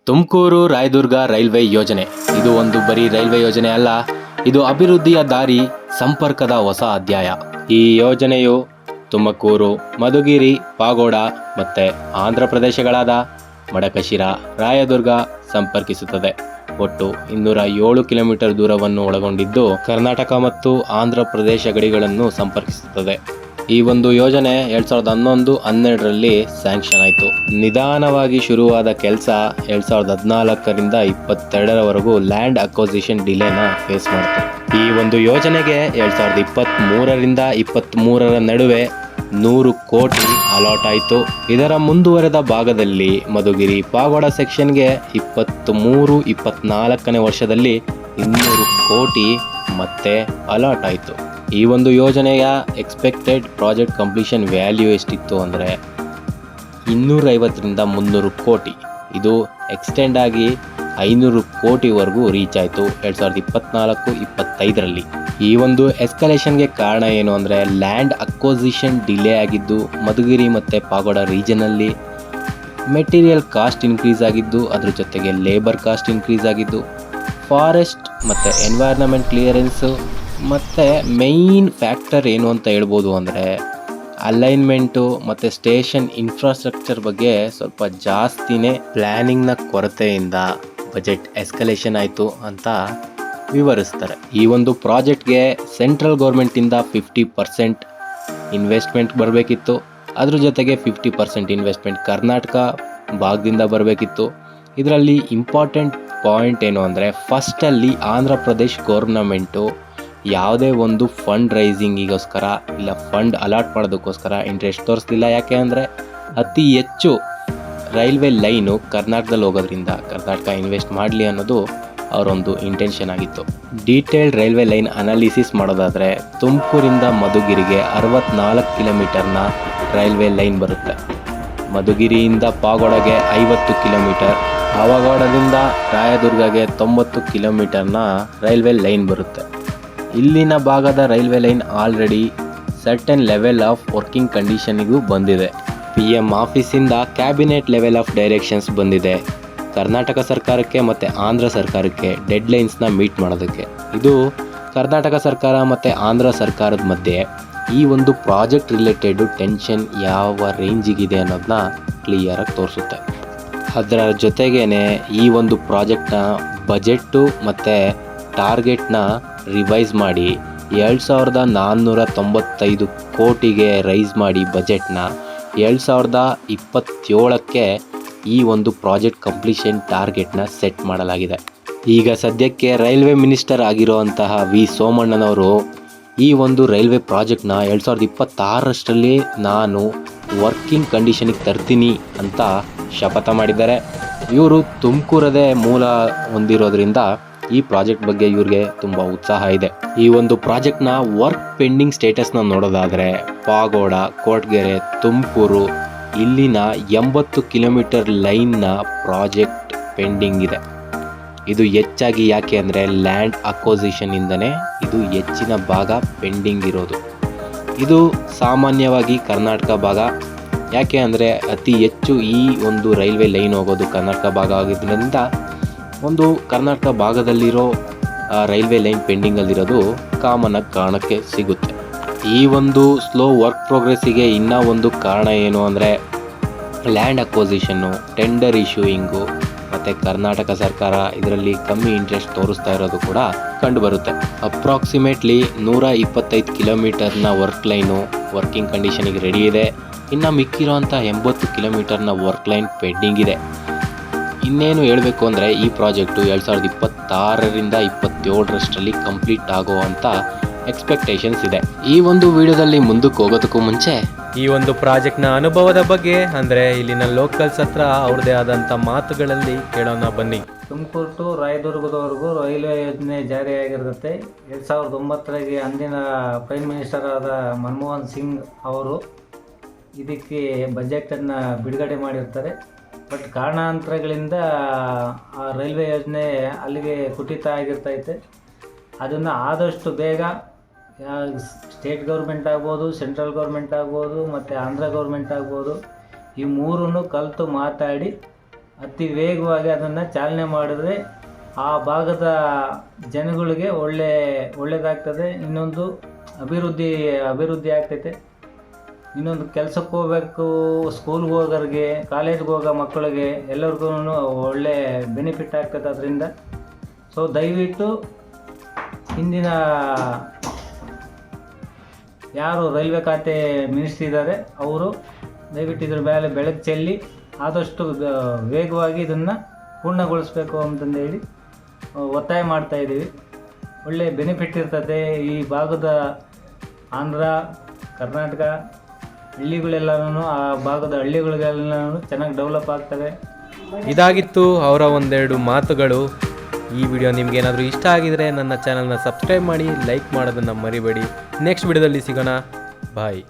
Tumakuru Rayadurga railway ಯೋಜನೆ ಇದು ಒಂದು ಬರೀ ರೈಲ್ವೆ ಯೋಜನೆ ಅಲ್ಲ, ಇದು ಅಭಿವೃದ್ಧಿಯ ದಾರಿ ಸಂಪರ್ಕದ ಹೊಸ ಅಧ್ಯಾಯ. ಈ ಯೋಜನೆಯು ತುಮಕೂರು, ಮಧುಗಿರಿ, ಪಾಗೋಡ ಮತ್ತು ಆಂಧ್ರ ಪ್ರದೇಶಗಳಾದ ಮಡಕಶಿರ, ರಾಯದುರ್ಗ ಸಂಪರ್ಕಿಸುತ್ತದೆ. ಒಟ್ಟು 207 ಕಿಲೋಮೀಟರ್ ದೂರವನ್ನು ಒಳಗೊಂಡಿದ್ದು ಕರ್ನಾಟಕ ಮತ್ತು ಆಂಧ್ರ ಪ್ರದೇಶ ಗಡಿಗಳನ್ನು ಸಂಪರ್ಕಿಸುತ್ತದೆ. ಈ ಒಂದು ಯೋಜನೆ 2011-12ರಲ್ಲಿ ಸ್ಯಾಂಕ್ಷನ್ ಆಯಿತು. ನಿಧಾನವಾಗಿ ಶುರುವಾದ ಕೆಲಸ 2014ರಿಂದ 22ರವರೆಗೂ ಲ್ಯಾಂಡ್ ಅಕ್ವಸಿಷನ್ ಡಿಲೇನ ಫೇಸ್ ಮಾಡ್ತು. ಈ ಒಂದು ಯೋಜನೆಗೆ 2023ರಿಂದ 23ರ ನಡುವೆ 100 ಕೋಟಿ ಅಲಾಟ್ ಆಯಿತು. ಇದರ ಮುಂದುವರೆದ ಭಾಗದಲ್ಲಿ ಮಧುಗಿರಿ ಪಾಗೋಡ ಸೆಕ್ಷನ್ಗೆ 23-24ನೇ ವರ್ಷದಲ್ಲಿ 200 ಕೋಟಿ ಮತ್ತೆ ಅಲಾಟ್ ಆಯಿತು. ಈ ಒಂದು ಯೋಜನೆಯ ಎಕ್ಸ್ಪೆಕ್ಟೆಡ್ ಪ್ರಾಜೆಕ್ಟ್ ಕಂಪ್ಲೀಷನ್ ವ್ಯಾಲ್ಯೂ ಎಷ್ಟಿತ್ತು ಅಂದರೆ 250ರಿಂದ 300 ಕೋಟಿ. ಇದು ಎಕ್ಸ್ಟೆಂಡ್ ಆಗಿ 500 ಕೋಟಿವರೆಗೂ ರೀಚ್ ಆಯಿತು 2024-25ರಲ್ಲಿ. ಈ ಒಂದು ಎಸ್ಕಲೇಷನ್ಗೆ ಕಾರಣ ಏನು ಅಂದರೆ ಲ್ಯಾಂಡ್ ಅಕ್ವಸಿಷನ್ ಡಿಲೇ ಆಗಿದ್ದು, ಮಧುಗಿರಿ ಮತ್ತು ಪಾಗೋಡ ರೀಜನಲ್ಲಿ ಮೆಟೀರಿಯಲ್ ಕಾಸ್ಟ್ ಇನ್ಕ್ರೀಸ್ ಆಗಿದ್ದು, ಅದ್ರ ಜೊತೆಗೆ ಲೇಬರ್ ಕಾಸ್ಟ್ ಇನ್ಕ್ರೀಸ್ ಆಗಿದ್ದು, ಫಾರೆಸ್ಟ್ ಮತ್ತು ಎನ್ವೈರ್ನಮೆಂಟ್ ಕ್ಲಿಯರೆನ್ಸು ಮತ್ತು ಮೇಯ್ನ್ ಫ್ಯಾಕ್ಟರ್ ಏನು ಅಂತ ಹೇಳ್ಬೋದು ಅಂದರೆ ಅಲೈನ್ಮೆಂಟು ಮತ್ತು ಸ್ಟೇಷನ್ ಇನ್ಫ್ರಾಸ್ಟ್ರಕ್ಚರ್ ಬಗ್ಗೆ ಸ್ವಲ್ಪ ಜಾಸ್ತಿನೇ ಪ್ಲ್ಯಾನಿಂಗ್ನ ಕೊರತೆಯಿಂದ ಬಜೆಟ್ ಎಸ್ಕಲೇಷನ್ ಆಯಿತು ಅಂತ ವಿವರಿಸ್ತಾರೆ. ಈ ಒಂದು ಪ್ರಾಜೆಕ್ಟ್ಗೆ ಸೆಂಟ್ರಲ್ ಗೌರ್ಮೆಂಟಿಂದ 50% ಇನ್ವೆಸ್ಟ್ಮೆಂಟ್ ಬರಬೇಕಿತ್ತು. ಅದ್ರ ಜೊತೆಗೆ 50% ಇನ್ವೆಸ್ಟ್ಮೆಂಟ್ ಕರ್ನಾಟಕ ಭಾಗದಿಂದ ಬರಬೇಕಿತ್ತು. ಇದರಲ್ಲಿ ಇಂಪಾರ್ಟೆಂಟ್ ಪಾಯಿಂಟ್ ಏನು ಅಂದರೆ ಫಸ್ಟಲ್ಲಿ ಆಂಧ್ರ ಪ್ರದೇಶ್ ಗೌರ್ನಮೆಂಟು ಯಾವುದೇ ಒಂದು ಫಂಡ್ ರೈಸಿಂಗಿಗೋಸ್ಕರ ಇಲ್ಲ ಫಂಡ್ ಅಲಾಟ್ ಮಾಡೋದಕ್ಕೋಸ್ಕರ ಇಂಟ್ರೆಸ್ಟ್ ತೋರಿಸ್ಲಿಲ್ಲ. ಯಾಕೆ ಅಂದರೆ ಅತಿ ಹೆಚ್ಚು ರೈಲ್ವೆ ಲೈನು ಕರ್ನಾಟಕದಲ್ಲಿ ಹೋಗೋದ್ರಿಂದ ಕರ್ನಾಟಕ ಇನ್ವೆಸ್ಟ್ ಮಾಡಲಿ ಅನ್ನೋದು ಅವರೊಂದು ಇಂಟೆನ್ಷನ್ ಆಗಿತ್ತು. ಡೀಟೇಲ್ಡ್ ರೈಲ್ವೆ ಲೈನ್ ಅನಾಲಿಸಿಸ್ ಮಾಡೋದಾದರೆ ತುಮಕೂರಿಂದ ಮಧುಗಿರಿಗೆ 64 ಕಿಲೋಮೀಟರ್ನ ರೈಲ್ವೆ ಲೈನ್ ಬರುತ್ತೆ. ಮಧುಗಿರಿಯಿಂದ ಪಾಗೋಡಗೆ 50 ಕಿಲೋಮೀಟರ್, ಪಾವಗಡದಿಂದ ರಾಯದುರ್ಗಗೆ 90 ಕಿಲೋಮೀಟರ್ನ ರೈಲ್ವೆ ಲೈನ್ ಬರುತ್ತೆ. ಇಲ್ಲಿನ ಭಾಗದ railway line already certain level of working ಕಂಡೀಷನಿಗೂ ಬಂದಿದೆ. PM ಆಫೀಸಿಂದ ಕ್ಯಾಬಿನೆಟ್ ಲೆವೆಲ್ ಆಫ್ ಡೈರೆಕ್ಷನ್ಸ್ ಬಂದಿದೆ ಕರ್ನಾಟಕ ಸರ್ಕಾರಕ್ಕೆ ಮತ್ತು ಆಂಧ್ರ ಸರ್ಕಾರಕ್ಕೆ ಡೆಡ್ಲೈನ್ಸ್ನ ಮೀಟ್ ಮಾಡೋದಕ್ಕೆ. ಇದು ಕರ್ನಾಟಕ ಸರ್ಕಾರ ಮತ್ತು ಆಂಧ್ರ ಸರ್ಕಾರದ ಮಧ್ಯೆ ಈ ಒಂದು ಪ್ರಾಜೆಕ್ಟ್ ರಿಲೇಟೆಡು ಟೆನ್ಷನ್ ಯಾವ ರೇಂಜಿಗಿದೆ ಅನ್ನೋದನ್ನ ಕ್ಲಿಯರಾಗಿ ತೋರಿಸುತ್ತೆ. ಅದರ ಜೊತೆಗೇ ಈ ಒಂದು ಪ್ರಾಜೆಕ್ಟ್ನ ಬಜೆಟ್ಟು ಮತ್ತು ಟಾರ್ಗೆಟ್ನ ರಿವೈಸ್ ಮಾಡಿ 2495 ಕೋಟಿಗೆ ರೈಸ್ ಮಾಡಿ ಬಜೆಟ್ನ 2027ಕ್ಕೆ ಈ ಒಂದು ಪ್ರಾಜೆಕ್ಟ್ ಕಂಪ್ಲೀಷನ್ ಟಾರ್ಗೆಟ್ನ ಸೆಟ್ ಮಾಡಲಾಗಿದೆ. ಈಗ ಸದ್ಯಕ್ಕೆ ರೈಲ್ವೆ ಮಿನಿಸ್ಟರ್ ಆಗಿರುವಂತಹ ವಿ ಸೋಮಣ್ಣನವರು ಈ ಒಂದು ರೈಲ್ವೆ ಪ್ರಾಜೆಕ್ಟ್ನ 2026ರಷ್ಟರಲ್ಲಿ ನಾನು ವರ್ಕಿಂಗ್ ಕಂಡೀಷನಿಗೆ ತರ್ತೀನಿ ಅಂತ ಶಪಥ ಮಾಡಿದ್ದಾರೆ. ಇವರು ತುಮಕೂರದೇ ಮೂಲ ಹೊಂದಿರೋದ್ರಿಂದ ಈ ಪ್ರಾಜೆಕ್ಟ್ ಬಗ್ಗೆ ಇವ್ರಿಗೆ ತುಂಬ ಉತ್ಸಾಹ ಇದೆ. ಈ ಒಂದು ಪ್ರಾಜೆಕ್ಟ್ನ ವರ್ಕ್ ಪೆಂಡಿಂಗ್ ಸ್ಟೇಟಸ್ನ ನೋಡೋದಾದರೆ ಪಾಗೋಡ, ಕೊರಟಗೆರೆ, ತುಮಕೂರು ಇಲ್ಲಿನ 80 ಕಿಲೋಮೀಟರ್ ಲೈನ್ನ ಪ್ರಾಜೆಕ್ಟ್ ಪೆಂಡಿಂಗ್ ಇದೆ. ಇದು ಹೆಚ್ಚಾಗಿ ಯಾಕೆ ಅಂದರೆ ಲ್ಯಾಂಡ್ ಅಕ್ವಸಿಷನ್ನಿಂದನೇ ಇದು ಹೆಚ್ಚಿನ ಭಾಗ ಪೆಂಡಿಂಗ್ ಇರೋದು. ಇದು ಸಾಮಾನ್ಯವಾಗಿ ಕರ್ನಾಟಕ ಭಾಗ. ಯಾಕೆ ಅಂದರೆ ಅತಿ ಹೆಚ್ಚು ಈ ಒಂದು ರೈಲ್ವೆ ಲೈನ್ ಹೋಗೋದು ಕರ್ನಾಟಕ ಭಾಗ ಆಗಿದ್ದರಿಂದ ಒಂದು ಕರ್ನಾಟಕ ಭಾಗದಲ್ಲಿರೋ ರೈಲ್ವೆ ಲೈನ್ ಪೆಂಡಿಂಗಲ್ಲಿರೋದು ಕಾಮನಾಗಿ ಕಾರಣಕ್ಕೆ ಸಿಗುತ್ತೆ. ಈ ಒಂದು ಸ್ಲೋ ವರ್ಕ್ ಪ್ರೋಗ್ರೆಸ್ಸಿಗೆ ಇನ್ನೂ ಒಂದು ಕಾರಣ ಏನು ಅಂದರೆ ಲ್ಯಾಂಡ್ ಅಕ್ವಸಿಷನ್ನು, ಟೆಂಡರ್ ಇಶ್ಯೂಯಿಂಗು ಮತ್ತು ಕರ್ನಾಟಕ ಸರ್ಕಾರ ಇದರಲ್ಲಿ ಕಮ್ಮಿ ಇಂಟ್ರೆಸ್ಟ್ ತೋರಿಸ್ತಾ ಇರೋದು ಕೂಡ ಕಂಡುಬರುತ್ತೆ. ಅಪ್ರಾಕ್ಸಿಮೇಟ್ಲಿ 125 ಕಿಲೋಮೀಟರ್ನ ವರ್ಕ್ ಲೈನು ವರ್ಕಿಂಗ್ ಕಂಡೀಷನಿಗೆ ರೆಡಿ ಇದೆ. ಇನ್ನು ಮಿಕ್ಕಿರೋಂಥ 80 ಕಿಲೋಮೀಟರ್ನ ವರ್ಕ್ ಲೈನ್ ಪೆಂಡಿಂಗ್ ಇದೆ. ಇನ್ನೇನು ಹೇಳಬೇಕು ಅಂದರೆ ಈ ಪ್ರಾಜೆಕ್ಟು 2026ರಿಂದ 27ರಷ್ಟರಲ್ಲಿ ಕಂಪ್ಲೀಟ್ ಆಗುವಂಥ ಎಕ್ಸ್ಪೆಕ್ಟೇಷನ್ಸ್ ಇದೆ. ಈ ಒಂದು ವಿಡಿಯೋದಲ್ಲಿ ಮುಂದಕ್ಕೆ ಹೋಗೋದಕ್ಕೂ ಮುಂಚೆ ಈ ಒಂದು ಪ್ರಾಜೆಕ್ಟ್ನ ಅನುಭವದ ಬಗ್ಗೆ ಅಂದರೆ ಇಲ್ಲಿನ ಲೋಕಲ್ಸ್ ಹತ್ರ ಅವ್ರದ್ದೇ ಆದಂಥ ಮಾತುಗಳಲ್ಲಿ ಕೇಳೋಣ ಬನ್ನಿ. ತುಮಕೂರು ಟು ರಾಯದುರ್ಗದವರೆಗೂ ರೈಲ್ವೆ ಯೋಜನೆ ಜಾರಿಯಾಗಿರುತ್ತೆ. 2009ರಲ್ಲಿ ಅಂದಿನ ಪ್ರೈಮ್ ಮಿನಿಸ್ಟರ್ ಆದ ಮನಮೋಹನ್ ಸಿಂಗ್ ಅವರು ಇದಕ್ಕೆ ಬಜೆಟನ್ನು ಬಿಡುಗಡೆ ಮಾಡಿರ್ತಾರೆ. ಬಟ್ ಕಾರಣಾಂತರಗಳಿಂದ ಆ ರೈಲ್ವೆ ಯೋಜನೆ ಅಲ್ಲಿಗೆ ಕುಟಿತ ಆಗಿರ್ತೈತೆ. ಅದನ್ನು ಆದಷ್ಟು ಬೇಗ ಸ್ಟೇಟ್ ಗೌರ್ಮೆಂಟ್ ಆಗ್ಬೋದು, ಸೆಂಟ್ರಲ್ ಗೌರ್ಮೆಂಟ್ ಆಗ್ಬೋದು ಮತ್ತು ಆಂಧ್ರ ಗೌರ್ಮೆಂಟ್ ಆಗ್ಬೋದು, ಈ ಮೂರನ್ನು ಕಲಿತು ಮಾತಾಡಿ ಅತಿ ವೇಗವಾಗಿ ಅದನ್ನು ಚಾಲನೆ ಮಾಡಿದ್ರೆ ಆ ಭಾಗದ ಜನಗಳಿಗೆ ಒಳ್ಳೆಯದಾಗ್ತದೆ. ಇನ್ನೊಂದು ಅಭಿವೃದ್ಧಿ ಆಗ್ತೈತೆ. ಇನ್ನೊಂದು ಕೆಲಸಕ್ಕೆ ಹೋಗ್ಬೇಕು, ಸ್ಕೂಲ್ಗೆ ಹೋಗೋರಿಗೆ, ಕಾಲೇಜ್ಗೆ ಹೋಗೋ ಮಕ್ಕಳಿಗೆ ಎಲ್ಲರಿಗೂ ಒಳ್ಳೆ ಬೆನಿಫಿಟ್ ಆಗ್ತದೆ ಅದರಿಂದ. ಸೊ ದಯವಿಟ್ಟು ಹಿಂದಿನ ಯಾರು ರೈಲ್ವೆ ಖಾತೆ ಮಿನಿಸ್ಟ್ರಿ ಇದ್ದಾರೆ ಅವರು ದಯವಿಟ್ಟು ಇದ್ರ ಮೇಲೆ ಬೆಳಕು ಚೆಲ್ಲಿ ಆದಷ್ಟು ವೇಗವಾಗಿ ಇದನ್ನು ಪೂರ್ಣಗೊಳಿಸಬೇಕು ಅಂತಂದು ಹೇಳಿ ಒತ್ತಾಯ ಮಾಡ್ತಾಯಿದ್ದೀವಿ. ಒಳ್ಳೆ ಬೆನಿಫಿಟ್ ಇರ್ತದೆ. ಈ ಭಾಗದ ಆಂಧ್ರ, ಕರ್ನಾಟಕ ಹಳ್ಳಿಗಳೆಲ್ಲನೂ ಆ ಭಾಗದ ಹಳ್ಳಿಗಳಿಗೆಲ್ಲನೂ ಚೆನ್ನಾಗಿ ಡೆವಲಪ್ ಆಗ್ತವೆ. ಇದಾಗಿತ್ತು ಅವರ ಒಂದೆರಡು ಮಾತುಗಳು. ಈ ವಿಡಿಯೋ ನಿಮಗೇನಾದರೂ ಇಷ್ಟ ಆಗಿದರೆ ನನ್ನ ಚಾನಲ್ನ ಸಬ್ಸ್ಕ್ರೈಬ್ ಮಾಡಿ, ಲೈಕ್ ಮಾಡೋದನ್ನು ಮರಿಬೇಡಿ. ನೆಕ್ಸ್ಟ್ ವಿಡಿಯೋದಲ್ಲಿ ಸಿಗೋಣ. ಬಾಯ್.